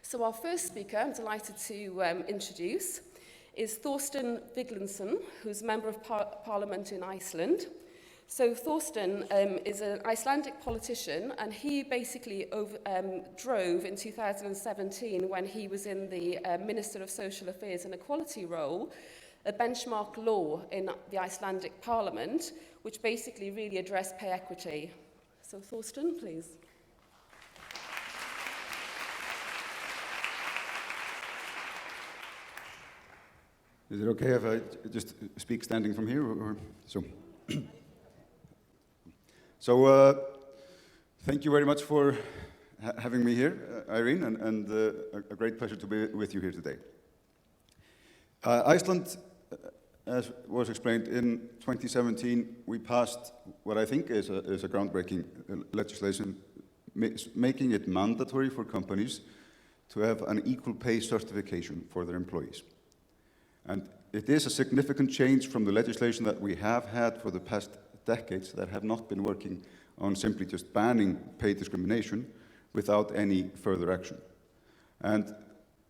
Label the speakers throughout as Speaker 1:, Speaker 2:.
Speaker 1: So our first speaker, I'm delighted to introduce, is Thorsteinn Viglundsson, who's a Member of Parliament in Iceland. So Thorsteinn is an Icelandic politician, and he basically drove in 2017, when he was in the Minister of Social Affairs and Equality role, a benchmark law in the Icelandic Parliament, which basically really addressed pay equity. So Thorsteinn, please.
Speaker 2: Is it okay if I just speak standing from here? So thank you very much for having me here, Irene, and a great pleasure to be with you here today. Iceland, as was explained, in 2017, we passed what I think is a groundbreaking legislation, making it mandatory for companies to have an equal pay certification for their employees. And it is a significant change from the legislation that we have had for the past decades that have not been working on simply just banning pay discrimination without any further action. And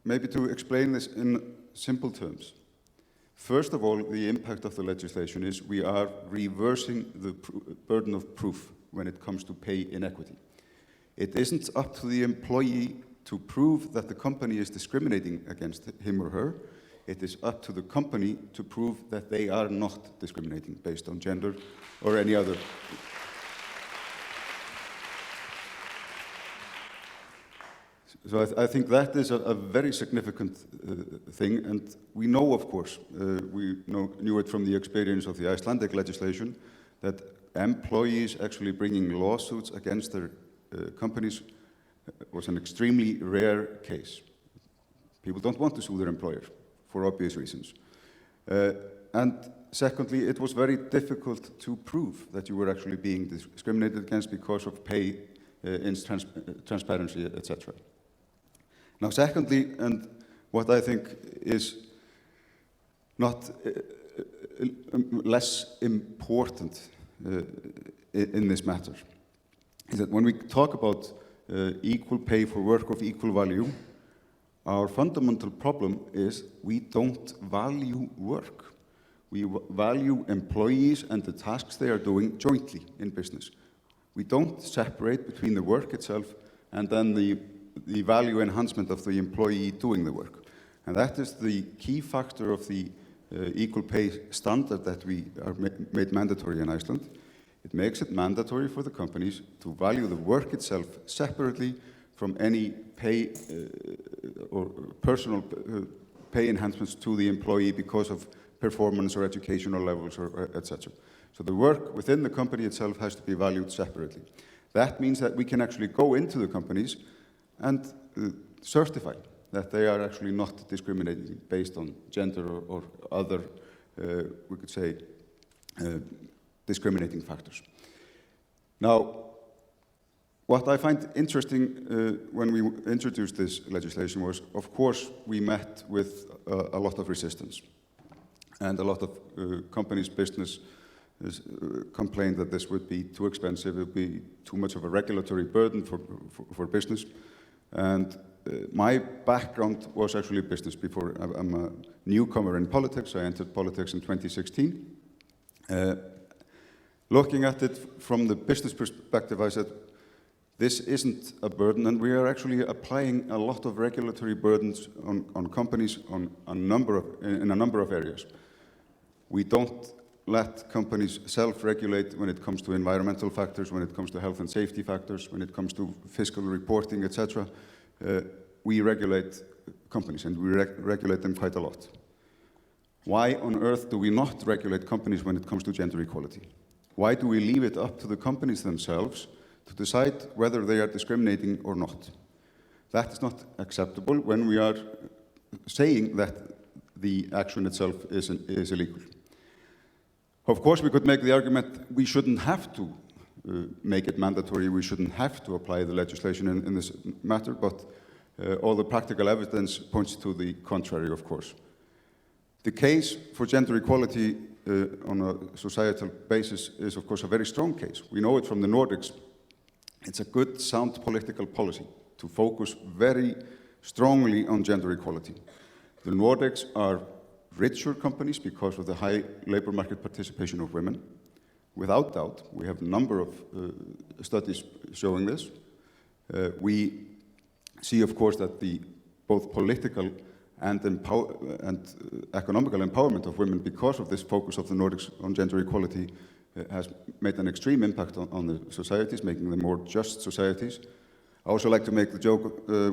Speaker 2: maybe to explain this in simple terms, first of all, the impact of the legislation is we are reversing the burden of proof when it comes to pay inequity. It isn't up to the employee to prove that the company is discriminating against him or her. It is up to the company to prove that they are not discriminating based on gender or any other. So I think that is a very significant thing, and we know, of course, we knew it from the experience of the Icelandic legislation, that employees actually bringing lawsuits against their companies was an extremely rare case. People don't want to sue their employer, for obvious reasons. And secondly, it was very difficult to prove that you were actually being discriminated against because of pay, transparency, etc. Now, secondly, and what I think is not less important in this matter, is that when we talk about equal pay for work of equal value, our fundamental problem is we don't value work. We value employees and the tasks they are doing jointly in business. We don't separate between the work itself and then the value enhancement of the employee doing the work. And that is the key factor of the equal pay standard that we are made mandatory in Iceland. It makes it mandatory for the companies to value the work itself separately from any pay or personal pay enhancements to the employee because of performance or educational levels or etc. So the work within the company itself has to be valued separately. That means that we can actually go into the companies and certify that they are actually not discriminating based on gender or other, we could say, discriminating factors. Now, what I find interesting when we introduced this legislation was, of course, we met with a lot of resistance. And a lot of companies' business complained that this would be too expensive, it would be too much of a regulatory burden for business. And my background was actually business before. I'm a newcomer in politics. I entered politics in 2016. Looking at it from the business perspective, I said, this isn't a burden, and we are actually applying a lot of regulatory burdens on companies in a number of areas. We don't let companies self-regulate when it comes to environmental factors, when it comes to health and safety factors, when it comes to fiscal reporting, etc. We regulate companies, and we regulate them quite a lot. Why on earth do we not regulate companies when it comes to gender equality? Why do we leave it up to the companies themselves to decide whether they are discriminating or not? That is not acceptable when we are saying that the action itself is illegal. Of course, we could make the argument we shouldn't have to make it mandatory, we shouldn't have to apply the legislation in this matter, but all the practical evidence points to the contrary, of course. The case for gender equality on a societal basis is, of course, a very strong case. We know it from the Nordics. It's a good, sound political policy to focus very strongly on gender equality. The Nordics are richer companies because of the high labor market participation of women. Without doubt, we have a number of studies showing this. We see, of course, that both political and economical empowerment of women, because of this focus of the Nordics on gender equality, has made an extreme impact on the societies, making them more just societies. I also like to make the joke to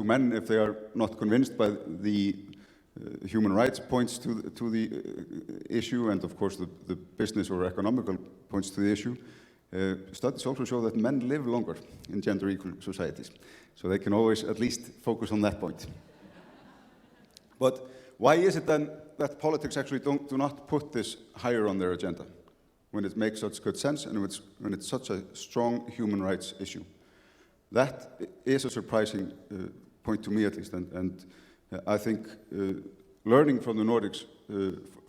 Speaker 2: men, if they are not convinced by the human rights points to the issue, and of course the business or economical points to the issue. Studies also show that men live longer in gender equal societies, so they can always at least focus on that point. But why is it then that politics actually do not put this higher on their agenda when it makes such good sense and when it's such a strong human rights issue? That is a surprising point to me, at least, and I think learning from the Nordics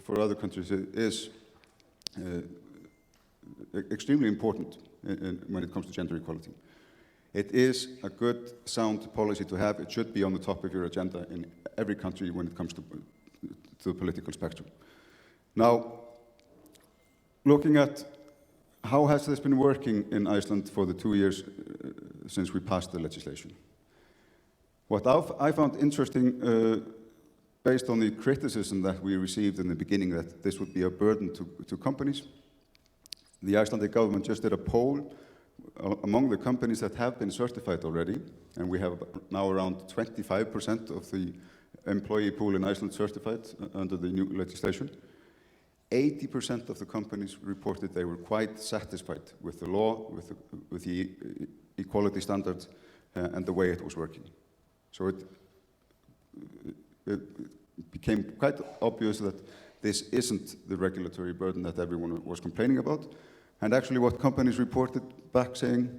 Speaker 2: for other countries is extremely important when it comes to gender equality. It is a good, sound policy to have. It should be on the top of your agenda in every country when it comes to the political spectrum. Now, looking at how has this been working in Iceland for the 2 years since we passed the legislation? What I found interesting, based on the criticism that we received in the beginning that this would be a burden to companies, the Icelandic government just did a poll among the companies that have been certified already, and we have now around 25% of the employee pool in Iceland certified under the new legislation. 80% of the companies reported they were quite satisfied with the law, with the equality standards, and the way it was working. So it became quite obvious that this isn't the regulatory burden that everyone was complaining about. And actually what companies reported back saying,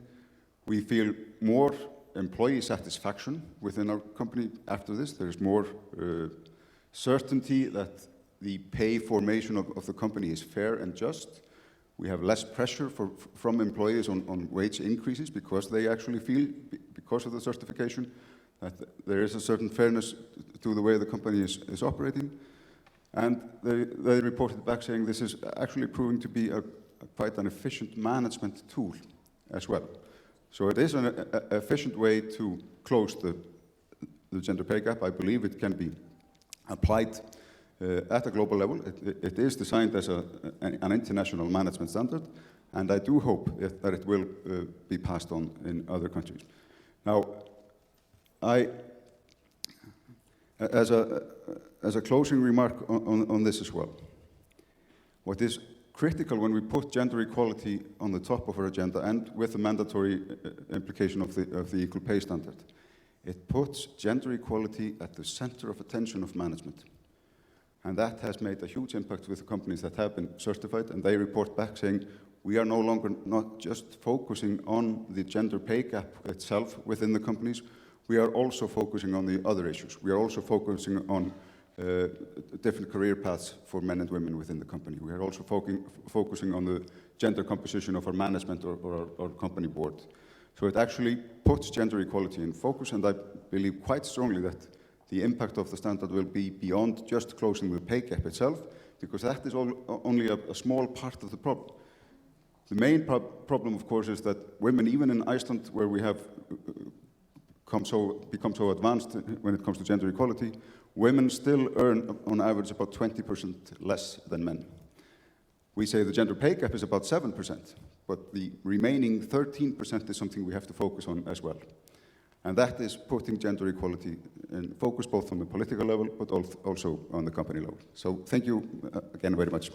Speaker 2: we feel more employee satisfaction within our company after this. There's more certainty that the pay formation of the company is fair and just. We have less pressure from employees on wage increases because they actually feel, because of the certification, that there is a certain fairness to the way the company is operating. And they reported back saying this is actually proving to be quite an efficient management tool as well. So it is an efficient way to close the gender pay gap. I believe it can be applied at a global level. It is designed as an international management standard, and I do hope that it will be passed on in other countries. Now, as a closing remark on this as well, what is critical when we put gender equality on the top of our agenda, and with the mandatory implication of the equal pay standard, it puts gender equality at the center of attention of management. And that has made a huge impact with the companies that have been certified, and they report back saying, we are no longer not just focusing on the gender pay gap itself within the companies, we are also focusing on the other issues. We are also focusing on different career paths for men and women within the company. We are also focusing on the gender composition of our management or our company board. So it actually puts gender equality in focus, and I believe quite strongly that the impact of the standard will be beyond just closing the pay gap itself, because that is only a small part of the problem. The main problem, of course, is that women, even in Iceland, where we have become so advanced when it comes to gender equality, women still earn, on average, about 20% less than men. We say the gender pay gap is about 7%, but the remaining 13% is something we have to focus on as well. And that is putting gender equality in focus both on the political level, but also on the company level. So thank you again very much.